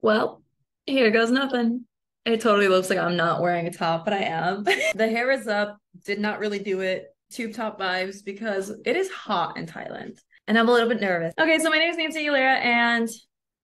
Well, here goes nothing. It totally looks like I'm not wearing a top, but I am. The hair is up. Did not really do it. Tube top vibes because it is hot in Thailand and I'm a little bit nervous. Okay, so my name is Nancy Aguilera, and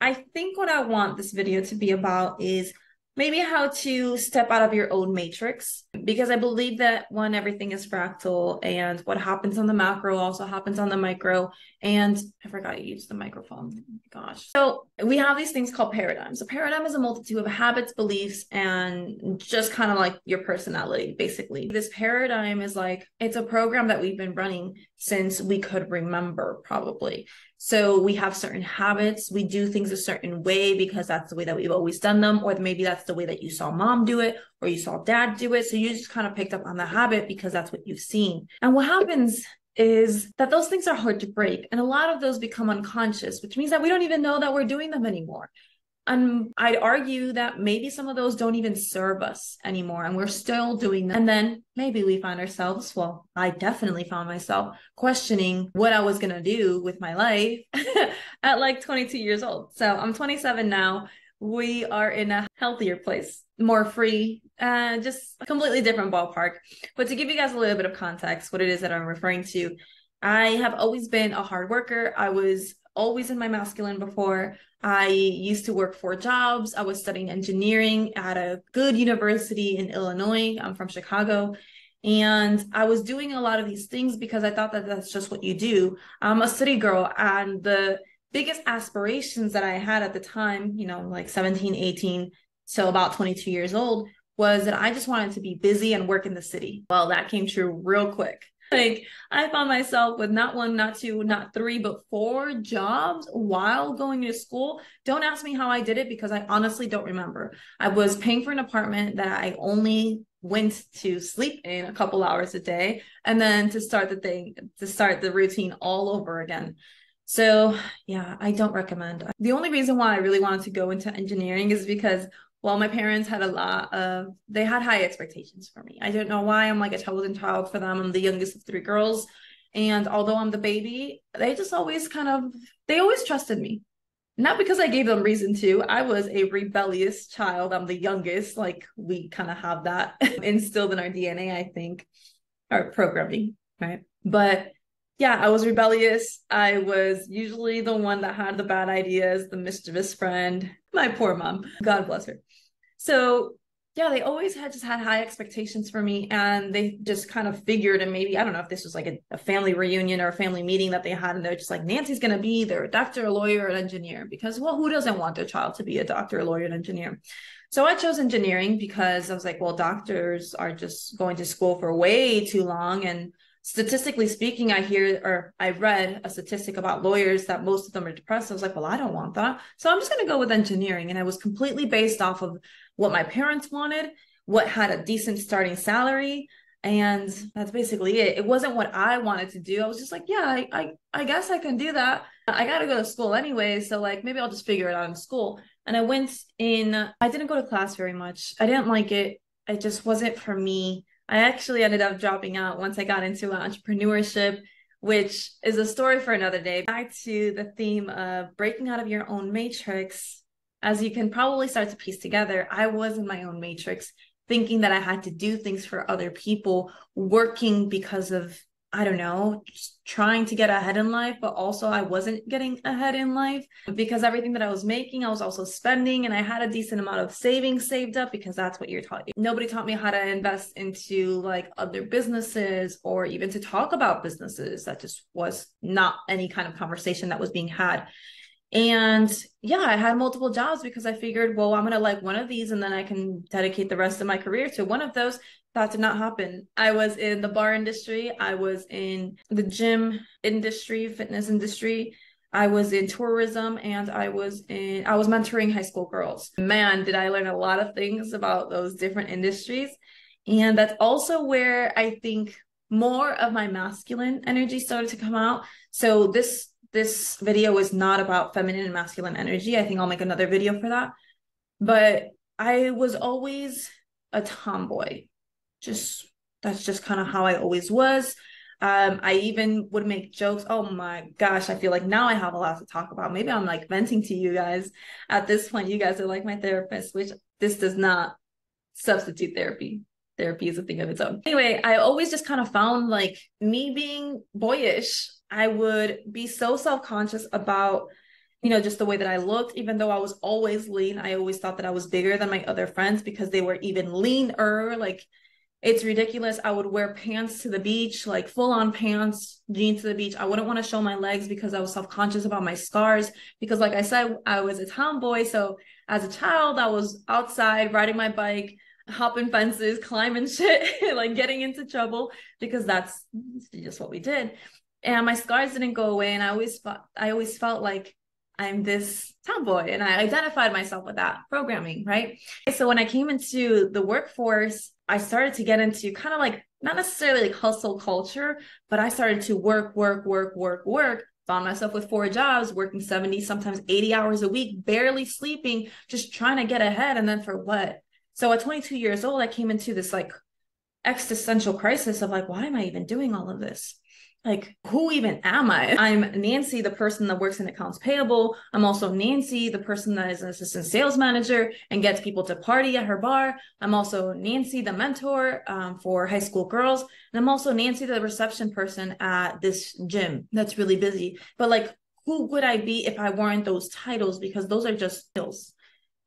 I think what I want this video to be about is maybe how to step out of your own matrix, because I believe that one, everything is fractal, and what happens on the macro also happens on the micro. And I forgot to use the microphone. Gosh. So we have these things called paradigms. A paradigm is a multitude of habits, beliefs, and just kind of like your personality, basically. This paradigm is like, it's a program that we've been running since we could remember, probably. So we have certain habits. We do things a certain way because that's the way that we've always done them, or maybe that's the way that you saw mom do it, or you saw dad do it. So you just kind of picked up on the habit because that's what you've seen. And what happens is that those things are hard to break. And a lot of those become unconscious, which means that we don't even know that we're doing them anymore. And I'd argue that maybe some of those don't even serve us anymore, and we're still doing them. And then maybe we find ourselves, well, I definitely found myself questioning what I was going to do with my life at like 22 years old. So I'm 27 now. We are in a healthier place, more free, just a completely different ballpark. But to give you guys a little bit of context, what it is that I'm referring to, I have always been a hard worker. I was always in my masculine before. I used to work 4 jobs. I was studying engineering at a good university in Illinois. I'm from Chicago. And I was doing a lot of these things because I thought that that's just what you do. I'm a city girl, and the biggest aspirations that I had at the time, like 17, 18, so about 22 years old, was that I just wanted to be busy and work in the city. Well, that came true real quick. Like, I found myself with not one, not two, not three, but 4 jobs while going to school. Don't ask me how I did it because I honestly don't remember. I was paying for an apartment that I only went to sleep in a couple hours a day, and then to start the routine all over again. So yeah, I don't recommend. The only reason why I really wanted to go into engineering is because, well, my parents had they had high expectations for me. I don't know why. I'm like a chosen child for them. I'm the youngest of 3 girls. And although I'm the baby, they always trusted me. Not because I gave them reason to. I was a rebellious child. I'm the youngest. Like, we kind of have that instilled in our DNA, I think, or programming, right? But yeah, I was rebellious. I was usually the one that had the bad ideas, the mischievous friend. My poor mom. God bless her. So yeah, they always had high expectations for me, and they just kind of figured, and maybe I don't know if this was like a family reunion or a family meeting that they had, and they're just like, Nancy's gonna be either a doctor, a lawyer, or an engineer, because, well, who doesn't want their child to be a doctor, a lawyer, an engineer? So I chose engineering because I was like, well, doctors are just going to school for way too long, and statistically speaking, I read a statistic about lawyers that most of them are depressed. I was like, well, I don't want that. So I'm just going to go with engineering. And I was completely based off of what my parents wanted, what had a decent starting salary. And that's basically it. It wasn't what I wanted to do. I was just like, yeah, I guess I can do that. I got to go to school anyway. So like, maybe I'll just figure it out in school. And I didn't go to class very much. I didn't like it. It just wasn't for me. I actually ended up dropping out once I got into entrepreneurship, which is a story for another day. Back to the theme of breaking out of your own matrix. As you can probably start to piece together, I was in my own matrix, thinking that I had to do things for other people, working because of, I don't know, just trying to get ahead in life, but also I wasn't getting ahead in life because everything that I was making, I was also spending, and I had a decent amount of savings saved up because that's what you're taught. Nobody taught me how to invest into like other businesses or even to talk about businesses. That just was not any kind of conversation that was being had. And yeah, I had multiple jobs because I figured, well, I'm going to like one of these and then I can dedicate the rest of my career to one of those. That did not happen. I was in the bar industry. I was in the gym industry, fitness industry. I was in tourism, and I was mentoring high school girls. Man, did I learn a lot of things about those different industries. And that's also where I think more of my masculine energy started to come out. So this video is not about feminine and masculine energy. I think I'll make another video for that. But I was always a tomboy. That's just kind of how I always was. I even would make jokes. Oh my gosh, I feel like now I have a lot to talk about. Maybe I'm like venting to you guys at this point. You guys are like my therapist, which this does not substitute therapy. Therapy is a thing of its own. Anyway, I always just kind of found like me being boyish, I would be so self-conscious about, just the way that I looked. Even though I was always lean, I always thought that I was bigger than my other friends because they were even leaner. Like, it's ridiculous. I would wear pants to the beach, like full on pants, jeans to the beach. I wouldn't want to show my legs because I was self-conscious about my scars. Because like I said, I was a tomboy. So as a child, I was outside riding my bike, hopping fences, climbing shit, like getting into trouble because that's just what we did. And my scars didn't go away. And I always felt like I'm this tomboy, and I identified myself with that programming, right? So when I came into the workforce, I started to get into kind of like, not necessarily like hustle culture, but I started to work, found myself with 4 jobs, working 70, sometimes 80 hours a week, barely sleeping, just trying to get ahead. And then for what? So at 22 years old, I came into this like existential crisis of like, why am I even doing all of this? Like, who even am I? I'm Nancy, the person that works in accounts payable. I'm also Nancy, the person that is an assistant sales manager and gets people to party at her bar. I'm also Nancy, the mentor for high school girls. And I'm also Nancy, the reception person at this gym that's really busy. But like, who would I be if I weren't those titles? Because those are just skills.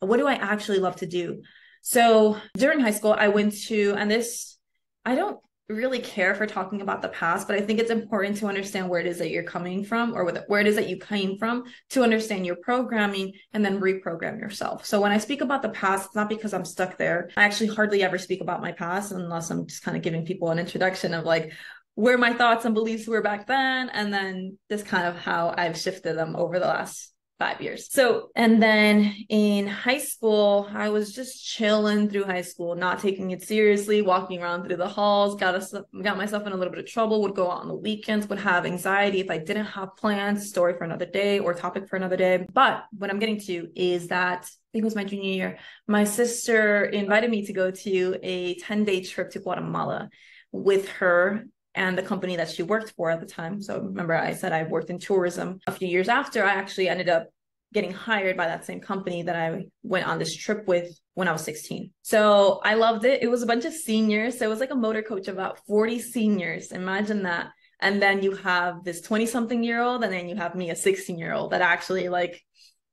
What do I actually love to do? So during high school, I went to, and this, I don't really care for talking about the past, but I think it's important to understand where it is that you're coming from, or where it is that you came from, to understand your programming and then reprogram yourself. So when I speak about the past, it's not because I'm stuck there. I actually hardly ever speak about my past unless I'm just kind of giving people an introduction of like where my thoughts and beliefs were back then, and then just kind of how I've shifted them over the last 5 years. So, and then in high school, I was just chilling through high school, not taking it seriously, walking around through the halls, got myself in a little bit of trouble, would go out on the weekends, would have anxiety if I didn't have plans, story for another day or topic for another day. But what I'm getting to is that I think it was my junior year, my sister invited me to go to a 10-day trip to Guatemala with her and the company that she worked for at the time. So remember, I said I worked in tourism. A few years after, I actually ended up getting hired by that same company that I went on this trip with when I was 16. So I loved it. It was a bunch of seniors. So it was like a motor coach of about 40 seniors. Imagine that. And then you have this 20-something-year-old, and then you have me, a 16-year-old, that actually like,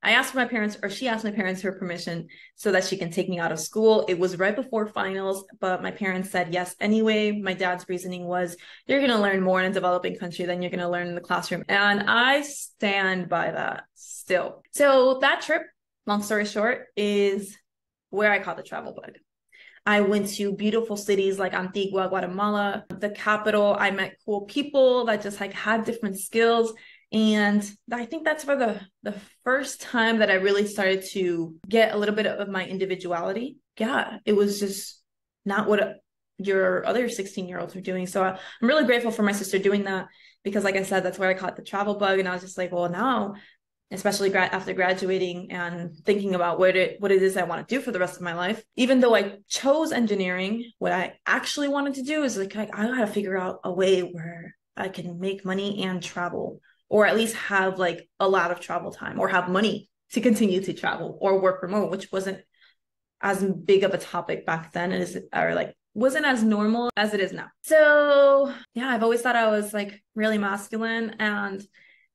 I asked my parents, or she asked my parents for permission so that she can take me out of school. It was right before finals, but my parents said yes anyway. My dad's reasoning was, you're going to learn more in a developing country than you're going to learn in the classroom. And I stand by that still. So that trip, long story short, is where I caught the travel bug. I went to beautiful cities like Antigua, Guatemala, the capital. I met cool people that just like had different skills. And I think that's for the first time that I really started to get a little bit of my individuality. Yeah, it was just not what your other 16-year-olds were doing. So I'm really grateful for my sister doing that, because like I said, that's where I caught the travel bug. And I was just like, well, now, especially after graduating and thinking about what it is I want to do for the rest of my life. Even though I chose engineering, what I actually wanted to do is like, I got to figure out a way where I can make money and travel, or at least have like a lot of travel time, or have money to continue to travel or work remote, which wasn't as big of a topic back then, or like wasn't as normal as it is now. So yeah, I've always thought I was like really masculine, and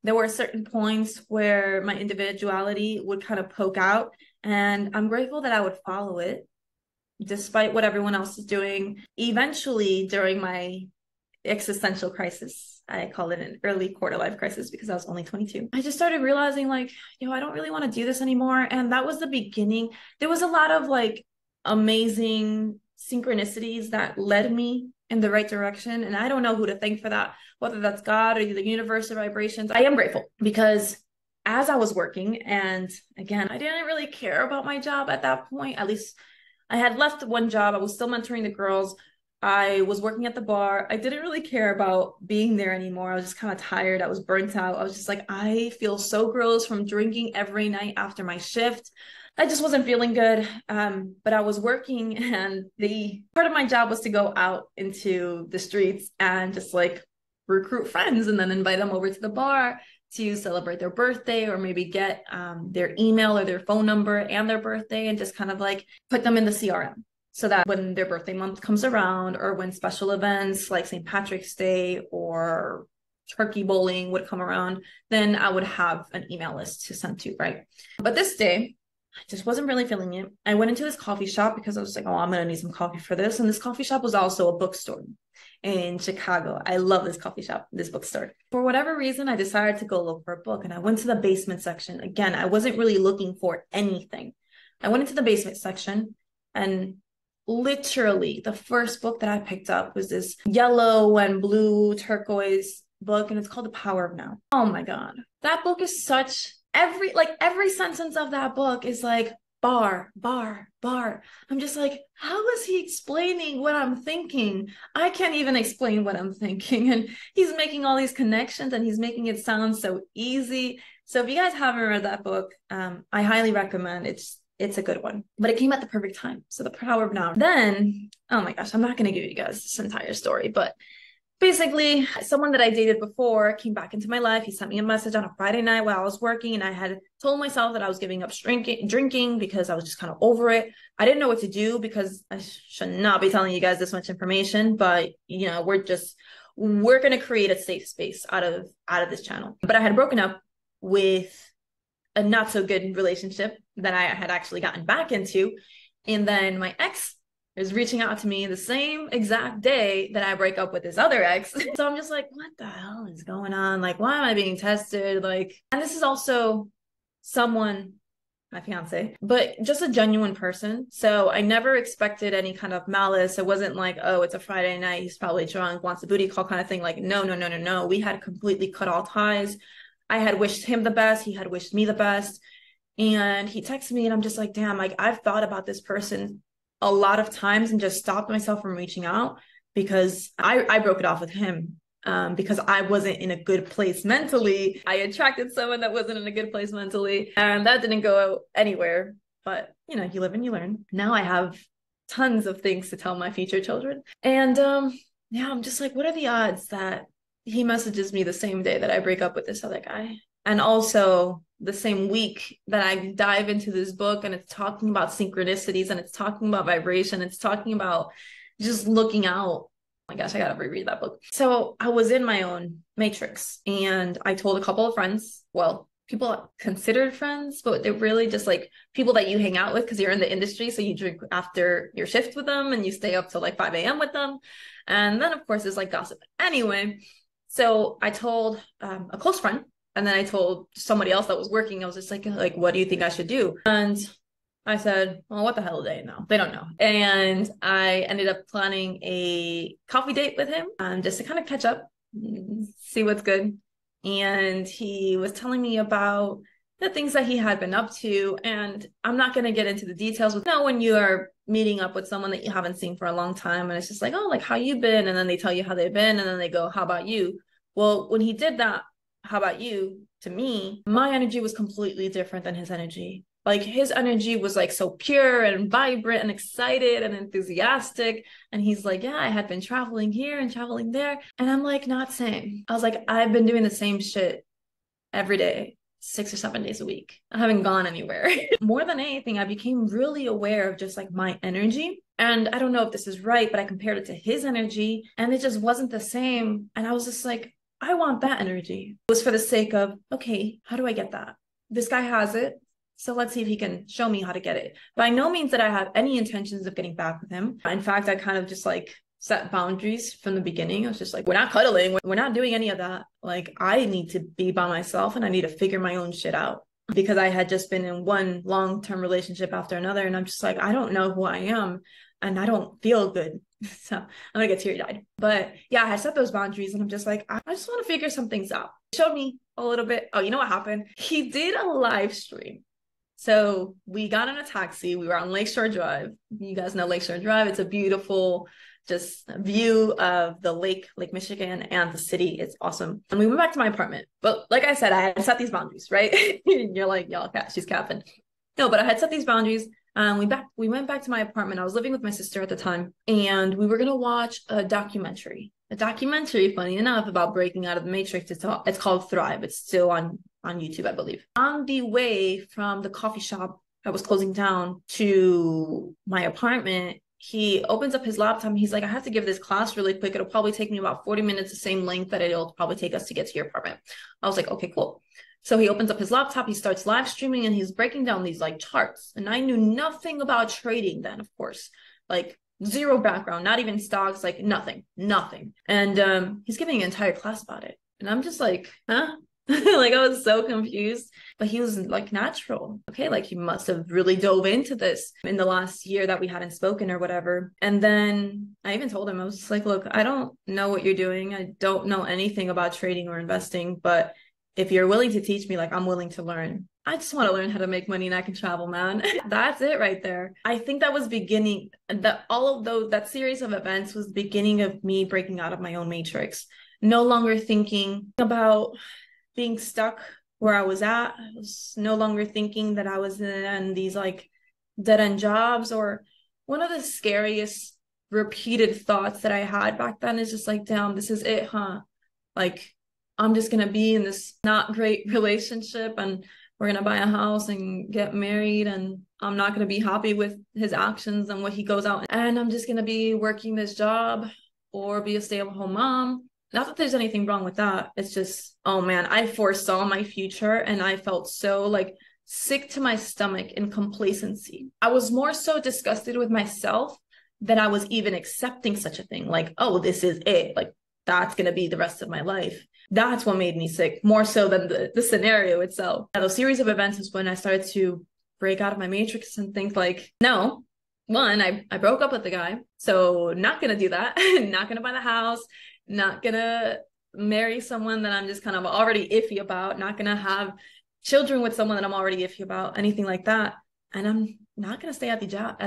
there were certain points where my individuality would kind of poke out, and I'm grateful that I would follow it despite what everyone else is doing. Eventually, during my existential crisis, I call it an early quarter life crisis because I was only 22, I just started realizing like, I don't really want to do this anymore. And that was the beginning. There was a lot of like amazing synchronicities that led me in the right direction. And I don't know who to thank for that, whether that's God or the universe or vibrations. I am grateful, because as I was working, and again, I didn't really care about my job at that point. At least I had left one job. I was still mentoring the girls. I was working at the bar. I didn't really care about being there anymore. I was just kind of tired. I was burnt out. I was just like, I feel so gross from drinking every night after my shift. I just wasn't feeling good. But I was working, and the part of my job was to go out into the streets and just like recruit friends and then invite them over to the bar to celebrate their birthday, or maybe get their email or their phone number and their birthday, and just kind of like put them in the CRM, so that when their birthday month comes around, or when special events like St. Patrick's Day or turkey bowling would come around, then I would have an email list to send to, right? But this day, I just wasn't really feeling it. I went into this coffee shop because I was like, oh, I'm going to need some coffee for this. And this coffee shop was also a bookstore in Chicago. I love this coffee shop, this bookstore. For whatever reason, I decided to go look for a book, and I went to the basement section. Again, I wasn't really looking for anything. I went into the basement section, and literally the first book that I picked up was this yellow and blue turquoise book, and it's called The Power of Now. Oh my God. That book is such, every sentence of that book is like bar, bar, bar. I'm just like, how is he explaining what I'm thinking? I can't even explain what I'm thinking. And he's making all these connections, and he's making it sound so easy. So if you guys haven't read that book, I highly recommend it. It's a good one, but it came at the perfect time. So The Power of Now. Then, oh my gosh, I'm not going to give you guys this entire story, but basically, someone that I dated before came back into my life. He sent me a message on a Friday night while I was working, and I had told myself that I was giving up drinking because I was just kind of over it. I didn't know what to do, because I should not be telling you guys this much information, but you know, we're going to create a safe space out of this channel. But I had broken up with a not so good relationship that I had actually gotten back into. And then my ex is reaching out to me the same exact day that I break up with this other ex. So I'm just like, what the hell is going on? Like, why am I being tested? Like, and this is also someone, my fiance, but just a genuine person. So I never expected any kind of malice. It wasn't like, oh, it's a Friday night, he's probably drunk, wants a booty call kind of thing. Like, no. We had completely cut all ties. I had wished him the best. He had wished me the best. And he texted me, and I'm just like, damn, like I've thought about this person a lot of times and just stopped myself from reaching out, because I broke it off with him because I wasn't in a good place mentally. I attracted someone that wasn't in a good place mentally, and that didn't go anywhere. But you know, you live and you learn. Now I have tons of things to tell my future children. And yeah, I'm just like, what are the odds that he messages me the same day that I break up with this other guy? And also the same week that I dive into this book, and it's talking about synchronicities, and it's talking about vibration. It's talking about just looking out. Oh my gosh, I gotta reread that book. So I was in my own matrix, and I told a couple of friends, well, people considered friends, but they're really just like people that you hang out with because you're in the industry. So you drink after your shift with them, and you stay up till like 5 a.m. with them. And then of course there's like gossip. Anyway, so I told a close friend, and then I told somebody else that was working. I was just like, what do you think I should do? And I said, well, what the hell do they know? They don't know. And I ended up planning a coffee date with him just to kind of catch up, see what's good. And he was telling me about the things that he had been up to. And I'm not going to get into the details. But you know, when you are meeting up with someone that you haven't seen for a long time, and it's just like, oh, like how you been? And then they tell you how they've been. And then they go, how about you? Well, when he did that, how about you, to me, my energy was completely different than his energy. Like his energy was like so pure and vibrant and excited and enthusiastic. And he's like, yeah, I had been traveling here and traveling there. And I'm like, not same. I was like, I've been doing the same shit every day, 6 or 7 days a week. I haven't gone anywhere. More than anything, I became really aware of just like my energy. And I don't know if this is right, but I compared it to his energy, and it just wasn't the same. And I was just like, I want that energy. It was for the sake of, okay, how do I get that? This guy has it, so let's see if he can show me how to get it. By no means did I have any intentions of getting back with him. In fact, I kind of just like set boundaries from the beginning. I was just like, we're not cuddling. We're not doing any of that. Like, I need to be by myself, and I need to figure my own shit out, because I had just been in one long-term relationship after another. And I'm just like, I don't know who I am, and I don't feel good. So I'm gonna get teary-eyed. But yeah, I set those boundaries, and I'm just like, I just want to figure some things out. Showed me a little bit. Oh, you know what happened? He did a live stream. So we got in a taxi. We were on Lakeshore Drive. You guys know Lakeshore Drive. It's a beautiful just view of the Lake Michigan, and the city. It's awesome. And we went back to my apartment. But like I said, I had set these boundaries, right? You're like, y'all, she's capping. No, but I had set these boundaries. We went back to my apartment. I was living with my sister at the time, and we were going to watch a documentary. a documentary, funny enough, about breaking out of the matrix. It's called Thrive. It's still on YouTube, I believe. On the way from the coffee shop that was closing down to my apartment, he opens up his laptop and he's like, I have to give this class really quick. It'll probably take me about 40 minutes, the same length that it'll probably take us to get to your apartment. I was like, okay, cool. So he opens up his laptop, he starts live streaming, and he's breaking down these like charts. And I knew nothing about trading then, of course, like zero background, not even stocks, like nothing. And he's giving an entire class about it. And I'm just like, huh? Like I was so confused, but he was like natural. Okay, like he must have really dove into this in the last year that we hadn't spoken or whatever. And then I even told him, I was just like, look, I don't know what you're doing. I don't know anything about trading or investing, but if you're willing to teach me, like I'm willing to learn. I just want to learn how to make money and I can travel, man. That's it right there. I think that was beginning, that all of those, that series of events was the beginning of me breaking out of my own matrix. No longer thinking about being stuck where I was at. I was no longer thinking that I was in these like dead-end jobs. Or one of the scariest repeated thoughts that I had back then is just like, damn, this is it, huh? Like, I'm just going to be in this not great relationship and we're going to buy a house and get married, and I'm not going to be happy with his actions and what he goes out, and I'm just going to be working this job or be a stay-at-home mom. Not that there's anything wrong with that. It's just, oh man, I foresaw my future and I felt so like sick to my stomach in complacency. I was more so disgusted with myself than I was even accepting such a thing. Like, oh, this is it. Like, that's going to be the rest of my life. That's what made me sick, more so than the scenario itself. Those series of events is when I started to break out of my matrix and think like, no, one, I broke up with the guy. So not going to do that. Not going to buy the house. Not going to marry someone that I'm just kind of already iffy about. Not going to have children with someone that I'm already iffy about, anything like that. And I'm not going to stay at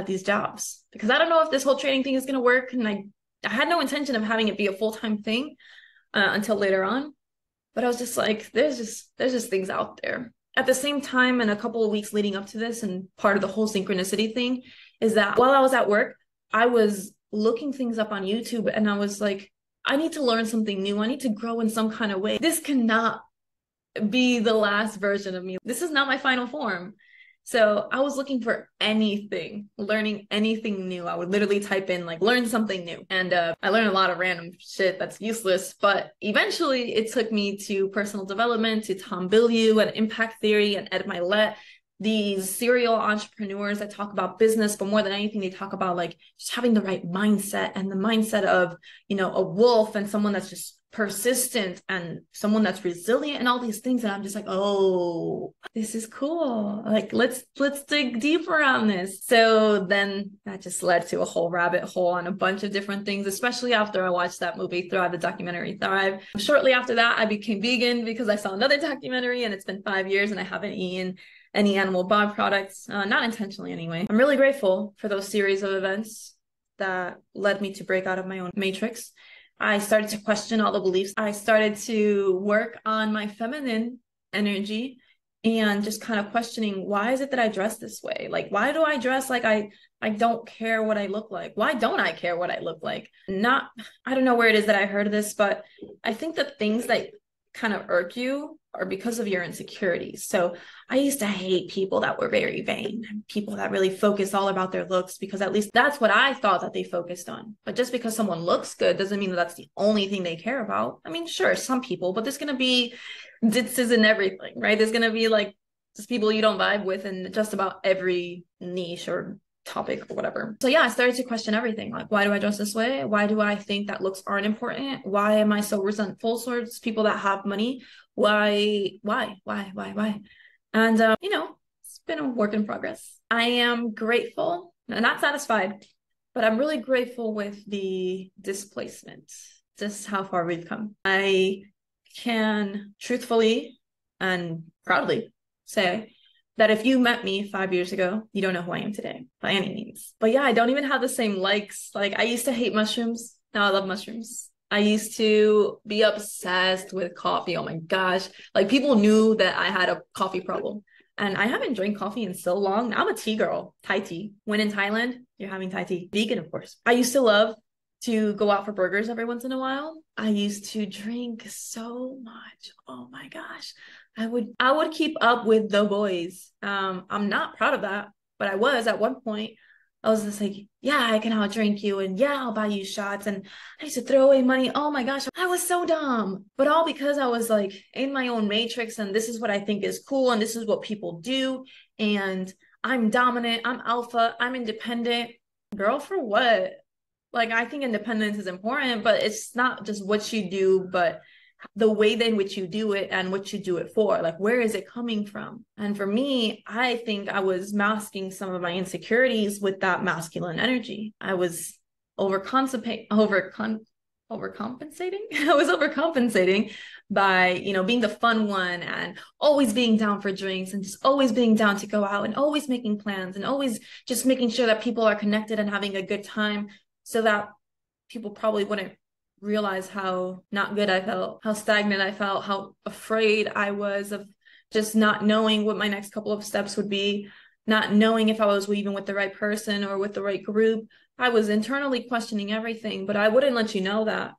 these jobs because I don't know if this whole trading thing is going to work. And I had no intention of having it be a full-time thing until later on. But I was just like, there's just things out there. At the same time, and a couple of weeks leading up to this, and part of the whole synchronicity thing is that while I was at work, I was looking things up on YouTube and I was like, I need to learn something new. I need to grow in some kind of way. This cannot be the last version of me. This is not my final form. So I was looking for anything, learning anything new. I would literally type in like, learn something new. And I learned a lot of random shit that's useless, but eventually it took me to personal development, to Tom Bilyeu and impact theory and Ed Milet, these serial entrepreneurs that talk about business, but more than anything, they talk about like just having the right mindset, and the mindset of, you know, a wolf and someone that's just persistent and someone that's resilient and all these things. And I'm just like, oh, this is cool. Like, let's dig deeper on this. So then that just led to a whole rabbit hole on a bunch of different things, especially after I watched that movie Thrive, the documentary Thrive. Shortly after that, I became vegan because I saw another documentary, and it's been 5 years and I haven't eaten any animal byproducts, not intentionally anyway. I'm really grateful for those series of events that led me to break out of my own matrix. I started to question all the beliefs. I started to work on my feminine energy and just kind of questioning, why is it that I dress this way? Like, why do I dress like I don't care what I look like? Why don't I care what I look like? I don't know where it is that I heard this, but I think the things that kind of irk you are because of your insecurities. So I used to hate people that were very vain, people that really focus all about their looks, because at least that's what I thought that they focused on. But just because someone looks good doesn't mean that that's the only thing they care about. I mean, sure, some people, but there's going to be ditzes in everything, right? There's going to be like just people you don't vibe with in just about every niche or topic or whatever. So yeah, I started to question everything. Like, why do I dress this way? Why do I think that looks aren't important? Why am I so resentful towards people that have money? Why? And you know, it's been a work in progress. I am grateful, not satisfied, but I'm really grateful with the displacement, just how far we've come. I can truthfully and proudly say that if you met me 5 years ago, you don't know who I am today by any means. But yeah, I don't even have the same likes. Like, I used to hate mushrooms. Now I love mushrooms. I used to be obsessed with coffee. Oh my gosh. Like, people knew that I had a coffee problem. And I haven't drank coffee in so long. I'm a tea girl, Thai tea. When in Thailand, you're having Thai tea. Vegan, of course. I used to love to go out for burgers every once in a while. I used to drink so much. Oh my gosh. I would keep up with the boys. I'm not proud of that, but I was at one point. I was just like, yeah, I can outdrink you, and yeah, I'll buy you shots. And I used to throw away money. Oh my gosh, I was so dumb. But all because I was like in my own matrix, and this is what I think is cool, and this is what people do. And I'm dominant, I'm alpha, I'm independent. Girl, for what? Like, I think independence is important, but it's not just what you do, but the way in which you do it and what you do it for. Like, where is it coming from? And for me, I think I was masking some of my insecurities with that masculine energy. I was overcompensating. I was overcompensating by, being the fun one and always being down for drinks and just always being down to go out and always making plans and always just making sure that people are connected and having a good time, so that people probably wouldn't realize how not good I felt, how stagnant I felt, how afraid I was of just not knowing what my next couple of steps would be, not knowing if I was even with the right person or with the right group. I was internally questioning everything, but I wouldn't let you know that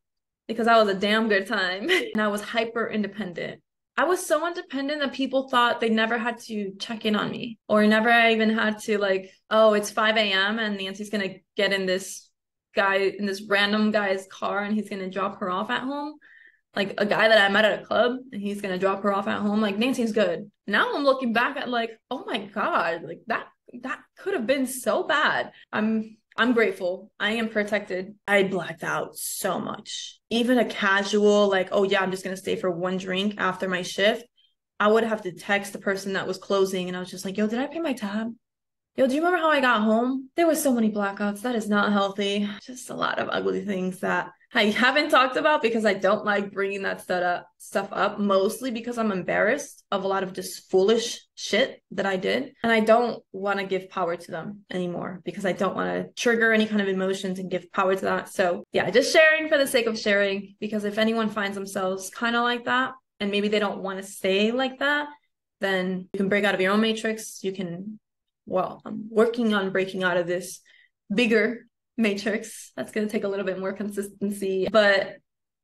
because I was a damn good time and I was hyper independent. I was so independent that people thought they never had to check in on me, or never even had to, like, oh, it's 5 a.m. and Nancy's going to get in this random guy's car and he's going to drop her off at home. Like a guy that I met at a club and he's going to drop her off at home. Like, Nancy's good. Now I'm looking back at like, oh my God, like that could have been so bad. I'm grateful. I am protected. I blacked out so much. Even a casual, like, oh yeah, I'm just going to stay for one drink after my shift. I would have to text the person that was closing and I was just like, yo, did I pay my tab? Yo, do you remember how I got home? There was so many blackouts. That is not healthy. Just a lot of ugly things that I haven't talked about because I don't like bringing that stuff up, mostly because I'm embarrassed of a lot of just foolish shit that I did. And I don't want to give power to them anymore because I don't want to trigger any kind of emotions and give power to that. So yeah, just sharing for the sake of sharing, because if anyone finds themselves kind of like that and maybe they don't want to stay like that, then you can break out of your own matrix. I'm working on breaking out of this bigger matrix. That's going to take a little bit more consistency. But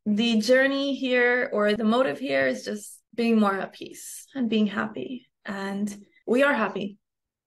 the journey here, or the motive here, is just being more at peace and being happy. And we are happy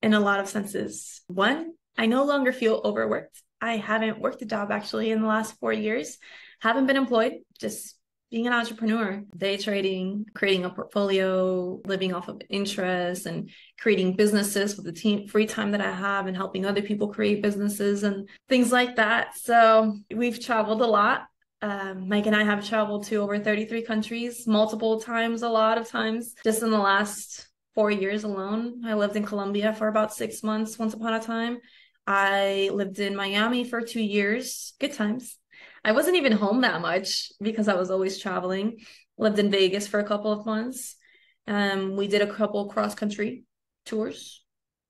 in a lot of senses. One, I no longer feel overworked. I haven't worked a job actually in the last 4 years. Haven't been employed, just being an entrepreneur, day trading, creating a portfolio, living off of interest, and creating businesses with the free time that I have, and helping other people create businesses and things like that. So we've traveled a lot. Mike and I have traveled to over 33 countries, multiple times, a lot of times. Just in the last 4 years alone, I lived in Colombia for about 6 months once upon a time. I lived in Miami for 2 years. Good times. I wasn't even home that much because I was always traveling. Lived in Vegas for a couple of months. We did a couple cross-country tours,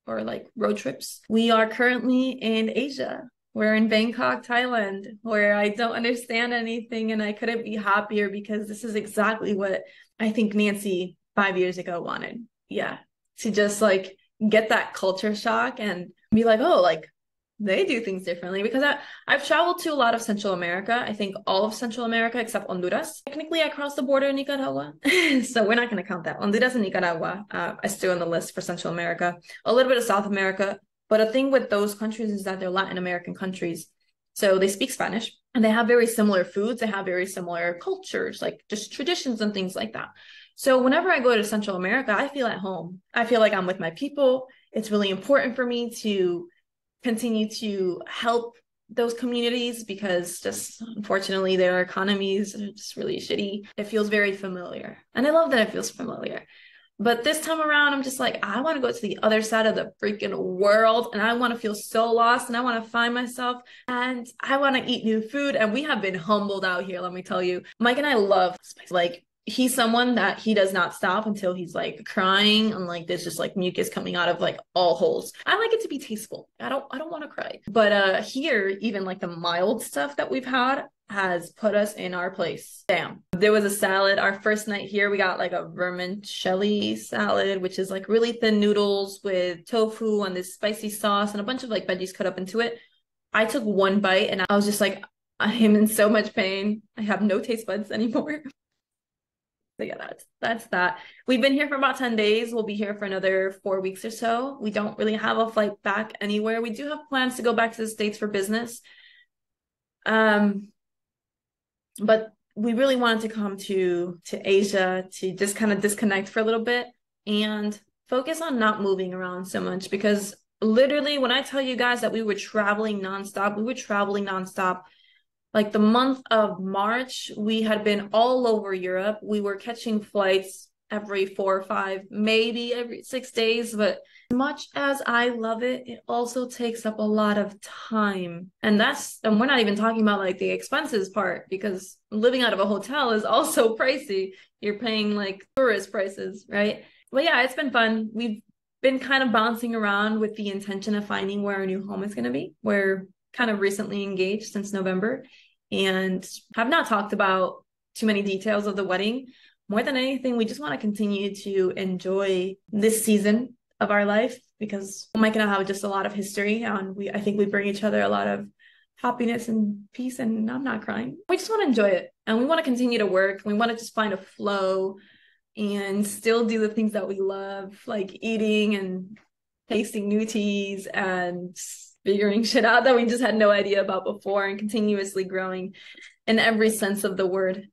or like road trips. We are currently in Asia. We're in Bangkok, Thailand, where I don't understand anything and I couldn't be happier because this is exactly what I think Nancy 5 years ago wanted. Yeah, to just like get that culture shock and be like, oh, like they do things differently. Because I've traveled to a lot of Central America. I think all of Central America except Honduras. Technically, I crossed the border in Nicaragua. So we're not going to count that. Honduras and Nicaragua are still on the list for Central America. A little bit of South America. But a thing with those countries is that they're Latin American countries. So they speak Spanish and they have very similar foods. They have very similar cultures, like just traditions and things like that. So whenever I go to Central America, I feel at home. I feel like I'm with my people. It's really important for me to continue to help those communities because just unfortunately their economies are just really shitty. It feels very familiar. And I love that it feels familiar. But this time around, I'm just like, I want to go to the other side of the freaking world and I want to feel so lost and I want to find myself and I want to eat new food. And we have been humbled out here, let me tell you. Mike and I love spice. Like, he's someone that he does not stop until he's like crying and like there's just like mucus coming out of like all holes. I like it to be tasteful. I don't want to cry. But here, even like the mild stuff that we've had has put us in our place. Damn. There was a salad. Our first night here, we got like a vermicelli salad, which is like really thin noodles with tofu and this spicy sauce and a bunch of like veggies cut up into it. I took one bite and I was just like, I am in so much pain. I have no taste buds anymore. So yeah, that's that. We've been here for about 10 days. We'll be here for another 4 weeks or so. We don't really have a flight back anywhere. We do have plans to go back to the States for business. But we really wanted to come to Asia to just kind of disconnect for a little bit and focus on not moving around so much, because literally when I tell you guys that we were traveling nonstop, we were traveling nonstop. Like the month of March, we had been all over Europe. We were catching flights every 4 or 5, maybe every 6 days. But as much as I love it, it also takes up a lot of time. And we're not even talking about like the expenses part, because living out of a hotel is also pricey. You're paying like tourist prices, right? But yeah, it's been fun. We've been kind of bouncing around with the intention of finding where our new home is going to be. We're kind of recently engaged since November and have not talked about too many details of the wedding. More than anything, we just want to continue to enjoy this season of our life, because Mike and I have just a lot of history, and I think we bring each other a lot of happiness and peace, and I'm not crying. We just want to enjoy it, and we want to continue to work. We want to just find a flow and still do the things that we love, like eating and tasting new teas and figuring shit out that we just had no idea about before, and continuously growing in every sense of the word.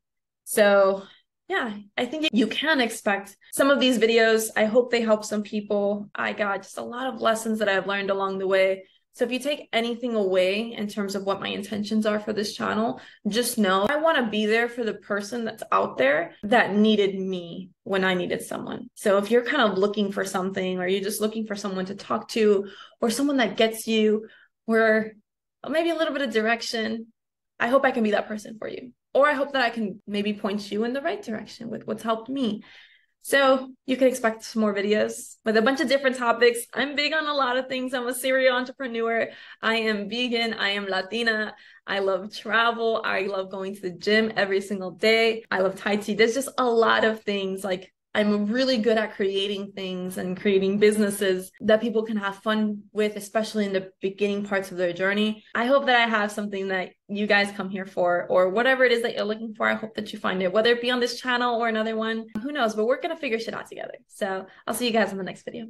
So yeah, I think you can expect some of these videos. I hope they help some people. I got just a lot of lessons that I've learned along the way. So if you take anything away in terms of what my intentions are for this channel, just know I want to be there for the person that's out there that needed me when I needed someone. So if you're kind of looking for something, or you're just looking for someone to talk to, or someone that gets you, or maybe a little bit of direction, I hope I can be that person for you. Or I hope that I can maybe point you in the right direction with what's helped me. So you can expect some more videos with a bunch of different topics. I'm big on a lot of things. I'm a serial entrepreneur. I am vegan. I am Latina. I love travel. I love going to the gym every single day. I love Tai Chi. There's just a lot of things. Like, I'm really good at creating things and creating businesses that people can have fun with, especially in the beginning parts of their journey. I hope that I have something that you guys come here for, or whatever it is that you're looking for. I hope that you find it, whether it be on this channel or another one. Who knows? But we're going to figure shit out together. So I'll see you guys in the next video.